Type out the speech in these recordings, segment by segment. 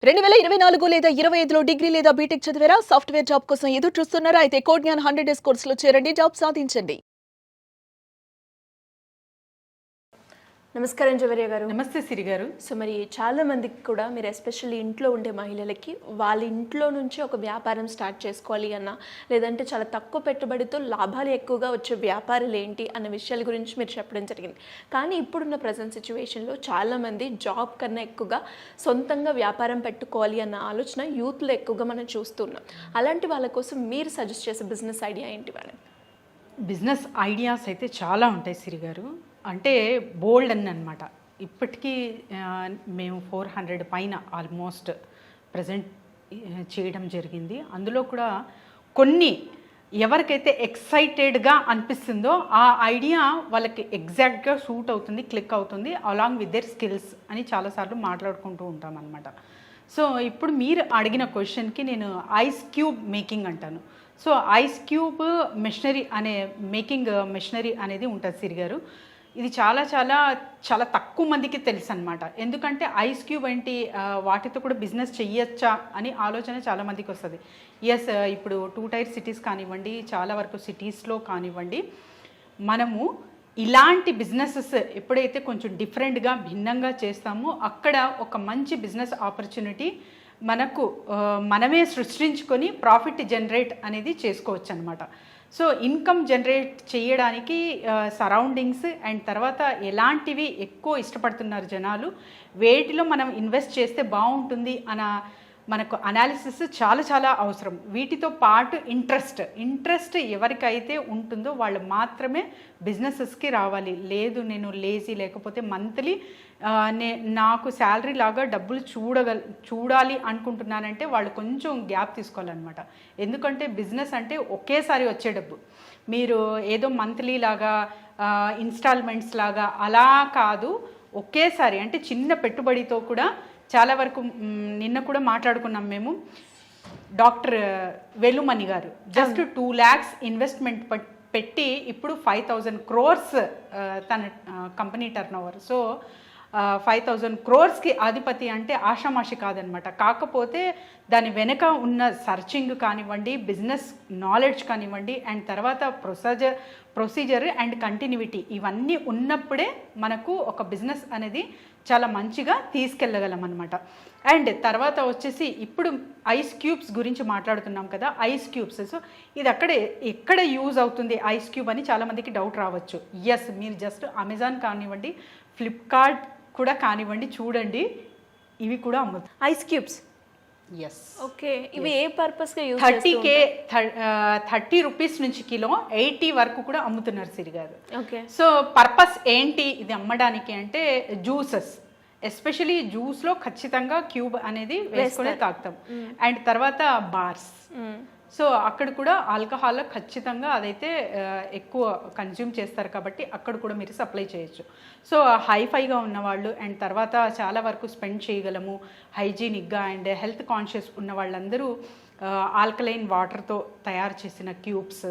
2024 లేదా 25లో డిగ్రీ లేదా బీటెక్ చదివారా? సాఫ్ట్‌వేర్ జాబ్ కోసం ఎదురు చూస్తున్నారా? అయితే కోడ్ జ్ఞాన్ 100 డేస్ కోర్సులో చేరండి, జాబ్ సాధించండి. నమస్కారం జవరియా గారు. నమస్తే సిరి గారు. సో మరి చాలా మందికి కూడా మీరు ఎస్పెషల్లీ ఇంట్లో ఉండే మహిళలకి వాళ్ళ ఇంట్లో నుంచి ఒక వ్యాపారం స్టార్ట్ చేసుకోవాలి అన్న, లేదంటే చాలా తక్కువ పెట్టుబడితో లాభాలు ఎక్కువగా వచ్చే వ్యాపారాలు ఏంటి అన్న విషయాల గురించి మీరు చెప్పడం జరిగింది. కానీ ఇప్పుడున్న ప్రజెంట్ సిచ్యువేషన్లో చాలామంది జాబ్ కన్నా ఎక్కువగా సొంతంగా వ్యాపారం పెట్టుకోవాలి అన్న ఆలోచన యూత్లో ఎక్కువగా మనం చూస్తున్నాం. అలాంటి వాళ్ళ కోసం మీరు సజెస్ట్ చేసే బిజినెస్ ఐడియా ఏంటి మేడం? బిజినెస్ ఐడియాస్ అయితే చాలా ఉంటాయి సిరి గారు. అంటే బోల్డ్ అనమాట. ఇప్పటికీ మేము 400 పైన ఆల్మోస్ట్ ప్రజెంట్ చేయడం జరిగింది. అందులో కూడా కొన్ని ఎవరికైతే ఎక్సైటెడ్గా అనిపిస్తుందో ఆ ఐడియా వాళ్ళకి ఎగ్జాక్ట్గా సూట్ అవుతుంది, క్లిక్ అవుతుంది, అలాంగ్ విత్ దేర్ స్కిల్స్ అని చాలాసార్లు మాట్లాడుకుంటూ ఉంటాం అనమాట. సో ఇప్పుడు మీరు అడిగిన క్వశ్చన్కి నేను ఐస్ క్యూబ్ మేకింగ్ అంటాను. సో ఐస్ క్యూబ్ మెషినరీ అనే మేకింగ్ మెషినరీ అనేది ఉంటుంది సిరి గారు. ఇది చాలా చాలా చాలా తక్కువ మందికి తెలుసు అనమాట. ఎందుకంటే ఐస్ క్యూబ్ ఏంటి, వాటితో కూడా బిజినెస్ చెయ్యొచ్చా అని ఆలోచన చాలామందికి వస్తుంది. ఎస్, ఇప్పుడు 2 టైర్ సిటీస్ కానివ్వండి, చాలా వరకు సిటీస్లో కానివ్వండి, మనము ఇలాంటి బిజినెసెస్ ఎప్పుడైతే కొంచెం డిఫరెంట్గా భిన్నంగా చేస్తామో అక్కడ ఒక మంచి బిజినెస్ ఆపర్చునిటీ మనకు మనమే సృష్టించుకొని ప్రాఫిట్ జనరేట్ అనేది చేసుకోవచ్చు అనమాట. సో ఇన్కమ్ జనరేట్ చేయడానికి సరౌండింగ్స్ అండ్ తర్వాత ఎలాంటివి ఎక్కువ ఇష్టపడుతున్నారు జనాలు, వేటిలో మనం ఇన్వెస్ట్ చేస్తే బాగుంటుంది అన్న మనకు అనాలిసిస్ చాలా చాలా అవసరం. వీటితో పాటు ఇంట్రెస్ట్ ఎవరికైతే ఉంటుందో వాళ్ళు మాత్రమే బిజినెసెస్కి రావాలి. లేదు నేను లేజీ, లేకపోతే మంత్లీ నాకు శాలరీ లాగా డబ్బులు చూడాలి అనుకుంటున్నానంటే వాళ్ళు కొంచెం గ్యాప్ తీసుకోవాలన్నమాట. ఎందుకంటే బిజినెస్ అంటే ఒకేసారి వచ్చే డబ్బు, మీరు ఏదో మంత్లీ లాగా ఇన్స్టాల్మెంట్స్ లాగా అలా కాదు, ఒకేసారి అంటే చిన్న పెట్టుబడితో కూడా చాలా వరకు. నిన్న కూడా మాట్లాడుకున్నాం మేము, డాక్టర్ వెలుమణి గారు జస్ట్ 2 lakhs ఇన్వెస్ట్మెంట్ పెట్టి ఇప్పుడు 5,000 crores తన కంపెనీ టర్నోవర్. సో 5,000 crores అధిపతి అంటే ఆషామాషి కాదనమాట. కాకపోతే దాని వెనుక ఉన్న సర్చింగ్ కానివ్వండి, బిజినెస్ నాలెడ్జ్ కానివ్వండి, అండ్ తర్వాత ప్రొసీజర్ అండ్ కంటిన్యూటీ ఇవన్నీ ఉన్నప్పుడే మనకు ఒక బిజినెస్ అనేది చాలా మంచిగా తీసుకెళ్ళగలం అనమాట. అండ్ తర్వాత వచ్చేసి ఇప్పుడు ఐస్ క్యూబ్స్ గురించి మాట్లాడుతున్నాం కదా, ఐస్ క్యూబ్స్. సో ఇది ఎక్కడ యూజ్ అవుతుంది ఐస్ క్యూబ్ అని చాలామందికి డౌట్ రావచ్చు. ఎస్, మీరు జస్ట్ అమెజాన్ కానివ్వండి, ఫ్లిప్కార్ట్ కూడా కానివ్వండి, చూడండి, ఇవి కూడా అమ్ముతాయి ఐస్ క్యూబ్స్. Yes, okay. ఇవి ఏ పర్పస్గా యూజ్ 30 రూపీస్ నుంచి కిలో 80 వరకు కూడా అమ్ముతున్నారు సిరి గారు. ఓకే. సో పర్పస్ ఏంటి ఇది అమ్మడానికి అంటే, జ్యూసెస్, ఎస్పెషలీ జ్యూస్లో ఖచ్చితంగా క్యూబ్ అనేది వేసుకునే తాగుతాం. అండ్ తర్వాత బార్స్, సో అక్కడ కూడా ఆల్కహాల్ ఖచ్చితంగా అదైతే ఎక్కువ కన్జ్యూమ్ చేస్తారు కాబట్టి అక్కడ కూడా మీరు సప్లై చేయొచ్చు. సో హైఫైగా ఉన్నవాళ్ళు అండ్ తర్వాత చాలా వరకు స్పెండ్ చేయగలము, హైజీనిక్గా అండ్ హెల్త్ కాన్షియస్ ఉన్న వాళ్ళందరూ ఆల్కలైన్ వాటర్తో తయారు చేసిన క్యూబ్స్.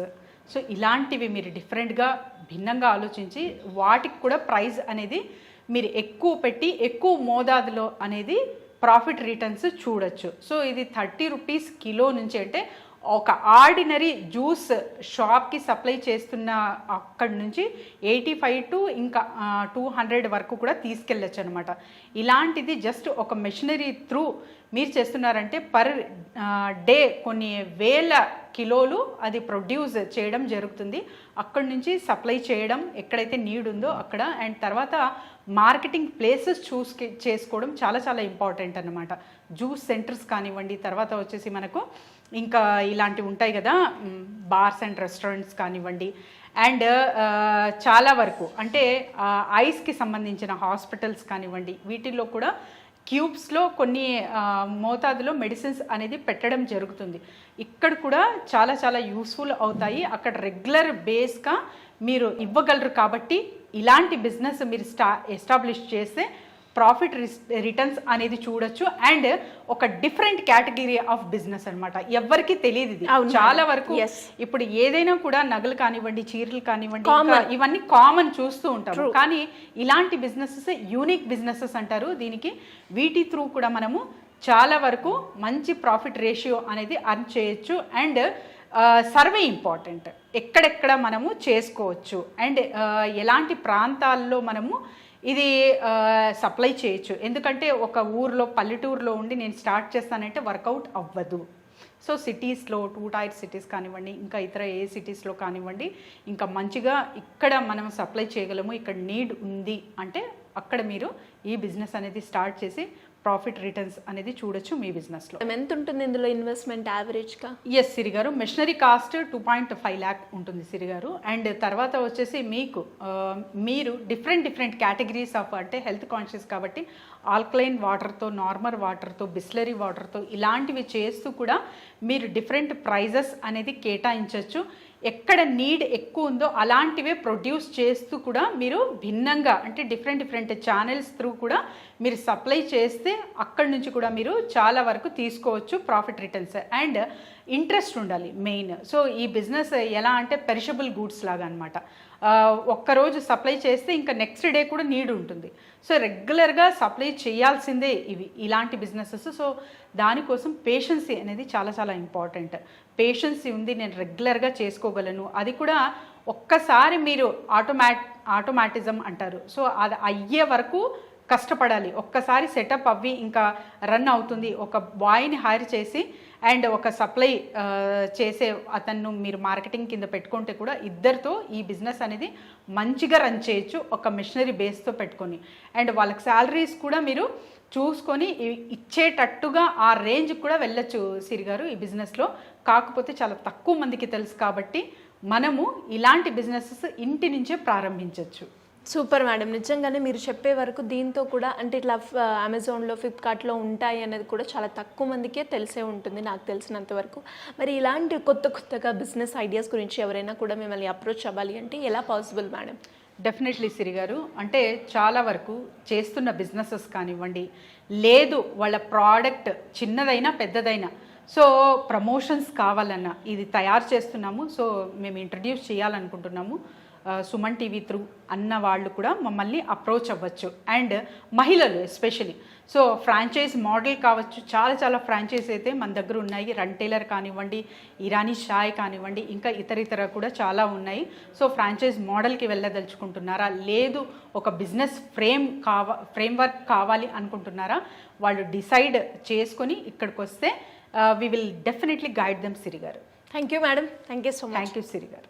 సో ఇలాంటివి మీరు డిఫరెంట్గా భిన్నంగా ఆలోచించి వాటికి కూడా ప్రైస్ అనేది మీరు ఎక్కువ పెట్టి ఎక్కువ మోతాదులో అనేది ప్రాఫిట్ రిటర్న్స్ చూడొచ్చు. సో ఇది 30 రూపీస్ కిలో నుంచి అంటే ఒక ఆర్డినరీ జ్యూస్ షాప్కి సప్లై చేస్తున్న అక్కడి నుంచి 85 to ఇంకా 200 వరకు కూడా తీసుకెళ్ళచ్చు అనమాట. ఇలాంటిది జస్ట్ ఒక మెషినరీ త్రూ మీరు చేస్తున్నారంటే పర్ డే కొన్ని వేల కిలోలు అది ప్రొడ్యూస్ చేయడం జరుగుతుంది. అక్కడి నుంచి సప్లై చేయడం ఎక్కడైతే నీడ్ ఉందో అక్కడ, అండ్ తర్వాత మార్కెటింగ్ ప్లేసెస్ చేసుకోవడం చాలా చాలా ఇంపార్టెంట్ అన్నమాట. జ్యూస్ సెంటర్స్ కానివ్వండి, తర్వాత వచ్చేసి మనకు ఇంకా ఇలాంటివి ఉంటాయి కదా, బార్స్ అండ్ రెస్టారెంట్స్ కానివ్వండి, అండ్ చాలా వరకు అంటే ఐస్కి సంబంధించిన హాస్పిటల్స్ కానివ్వండి, వీటిల్లో కూడా క్యూబ్స్లో కొన్ని మోతాదులో మెడిసిన్స్ అనేది పెట్టడం జరుగుతుంది. ఇక్కడ కూడా చాలా చాలా యూస్ఫుల్ అవుతాయి. అక్కడ రెగ్యులర్ బేస్గా మీరు ఇవ్వగలరు కాబట్టి ఇలాంటి బిజినెస్ మీరు ఎస్టాబ్లిష్ చేస్తే ప్రాఫిట్ రిటర్న్స్ అనేది చూడొచ్చు. అండ్ ఒక డిఫరెంట్ కేటగిరీ ఆఫ్ బిజినెస్ అనమాట, ఎవరికి తెలియదు ఇది. చాలా వరకు ఇప్పుడు ఏదైనా కూడా నగలు కానివ్వండి, చీరలు కానివ్వండి, ఇవన్నీ కామన్ చూస్తూ ఉంటారు. కానీ ఇలాంటి బిజినెసెస్ యూనిక్ బిజినెసెస్ అంటారు దీనికి. వీటి త్రూ కూడా మనము చాలా వరకు మంచి ప్రాఫిట్ రేషియో అనేది అర్న్ చేయొచ్చు. అండ్ సర్వే ఇంపార్టెంట్, ఎక్కడెక్కడ మనము చేసుకోవచ్చు అండ్ ఎలాంటి ప్రాంతాల్లో మనము ఇది సప్లై చేయొచ్చు. ఎందుకంటే ఒక ఊర్లో పల్లెటూరులో ఉండి నేను స్టార్ట్ చేస్తానంటే వర్కౌట్ అవ్వదు. సో సిటీస్లో 2 టైర్ సిటీస్ కానివ్వండి, ఇంకా ఇతర ఏ సిటీస్లో కానివ్వండి, ఇంకా మంచిగా ఇక్కడ మనం సప్లై చేయగలము, ఇక్కడ నీడ్ ఉంది అంటే అక్కడ మీరు ఈ బిజినెస్ అనేది స్టార్ట్ చేసి ప్రాఫిట్ రిటర్న్స్ అనేది చూడొచ్చు మీ బిజినెస్లో. ఎంత ఉంటుంది ఇందులో ఇన్వెస్ట్మెంట్ యావరేజ్గా? ఎస్ సిరి గారు, మెషినరీ కాస్ట్ 2.5 lakh ఉంటుంది సిరి గారు. అండ్ తర్వాత వచ్చేసి మీకు మీరు డిఫరెంట్ కేటగిరీస్ ఆఫ్, అంటే హెల్త్ కాన్షియస్ కాబట్టి ఆల్కలైన్ వాటర్తో, నార్మల్ వాటర్తో, బిస్లరీ వాటర్తో ఇలాంటివి చేస్తూ కూడా మీరు డిఫరెంట్ ప్రైజెస్ అనేది కేటాయించవచ్చు. ఎక్కడ నీడ్ ఎక్కువ ఉందో అలాంటివే ప్రొడ్యూస్ చేస్తూ కూడా మీరు భిన్నంగా, అంటే డిఫరెంట్ ఛానల్స్ త్రూ కూడా మీరు సప్లై చేస్తే అక్కడి నుంచి కూడా మీరు చాలా వరకు తీసుకోవచ్చు ప్రాఫిట్ రిటర్న్స్. అండ్ ఇంట్రెస్ట్ ఉండాలి మెయిన్. సో ఈ బిజినెస్ ఎలా అంటే పెరిషబుల్ గూడ్స్ లాగా అనమాట. ఒక్కరోజు సప్లై చేస్తే ఇంకా నెక్స్ట్ డే కూడా నీడ్ ఉంటుంది. సో రెగ్యులర్గా సప్లై చేయాల్సిందే ఇలాంటి బిజినెసెస్. సో దానికోసం పేషెన్సీ అనేది చాలా ఇంపార్టెంట్. పేషెన్సీ ఉంది, నేను రెగ్యులర్గా చేసుకోగలను, అది కూడా ఒక్కసారి మీరు ఆటోమాటిజం అంటారు. సో అది అయ్యే వరకు కష్టపడాలి. ఒక్కసారి సెటప్ అవ్వి ఇంకా రన్ అవుతుంది. ఒక బాయ్ని హైర్ చేసి అండ్ ఒక సప్లై చేసే అతను మీరు మార్కెటింగ్ కింద పెట్టుకుంటే కూడా ఇద్దరితో ఈ బిజినెస్ అనేది మంచిగా రన్ చేయొచ్చు, ఒక మిషనరీ బేస్తో పెట్టుకొని. అండ్ వాళ్ళకి శాలరీస్ కూడా మీరు చూసుకొని ఇచ్చేటట్టుగా ఆ రేంజ్ కూడా వెళ్ళొచ్చు సిరి గారు ఈ బిజినెస్లో. కాకపోతే చాలా తక్కువ మందికి తెలుసు కాబట్టి మనము ఇలాంటి బిజినెసెస్ ఇంటి నుంచే ప్రారంభించవచ్చు. సూపర్ మేడం, నిజంగానే మీరు చెప్పే వరకు దీంతో కూడా అంటే ఇట్లా అమెజాన్లో, ఫ్లిప్కార్ట్లో ఉంటాయి అనేది కూడా చాలా తక్కువ మందికే తెలిసే ఉంటుంది నాకు తెలిసినంత వరకు. మరి ఇలాంటి కొత్తగా బిజినెస్ ఐడియాస్ గురించి ఎవరైనా కూడా మిమ్మల్ని అప్రోచ్ అవ్వాలి అంటే ఎలా పాసిబుల్ మేడం? డెఫినెట్లీ సిరి గారు, అంటే చాలా వరకు చేస్తున్న బిజినెసెస్ కానివ్వండి, లేదు వాళ్ళ ప్రోడక్ట్ చిన్నదైనా పెద్దదైనా, సో ప్రమోషన్స్ కావాలన్నా ఇది తయారు చేస్తున్నాము, సో మేము ఇంట్రడ్యూస్ చేయాలనుకుంటున్నాము సుమన్ టీవీ త్రూ అన్న వాళ్ళు కూడా మమ్మల్ని అప్రోచ్ అవ్వచ్చు. అండ్ మహిళలు ఎస్పెషలీ, సో ఫ్రాంచైజ్ మోడల్ కావచ్చు, చాలా ఫ్రాంచైజ్ అయితే మన దగ్గర ఉన్నాయి. రన్ టైలర్ కానివ్వండి, ఇరానీ షాయ్ కానివ్వండి, ఇంకా ఇతర కూడా చాలా ఉన్నాయి. సో ఫ్రాంచైజ్ మోడల్కి వెళ్ళదలుచుకుంటున్నారా, లేదు ఒక బిజినెస్ ఫ్రేమ్వర్క్ కావాలి అనుకుంటున్నారా, వాళ్ళు డిసైడ్ చేసుకొని ఇక్కడికి వస్తే we will definitely guide them Siri garu. Thank you madam, thank you so much. Thank you Siri గారు.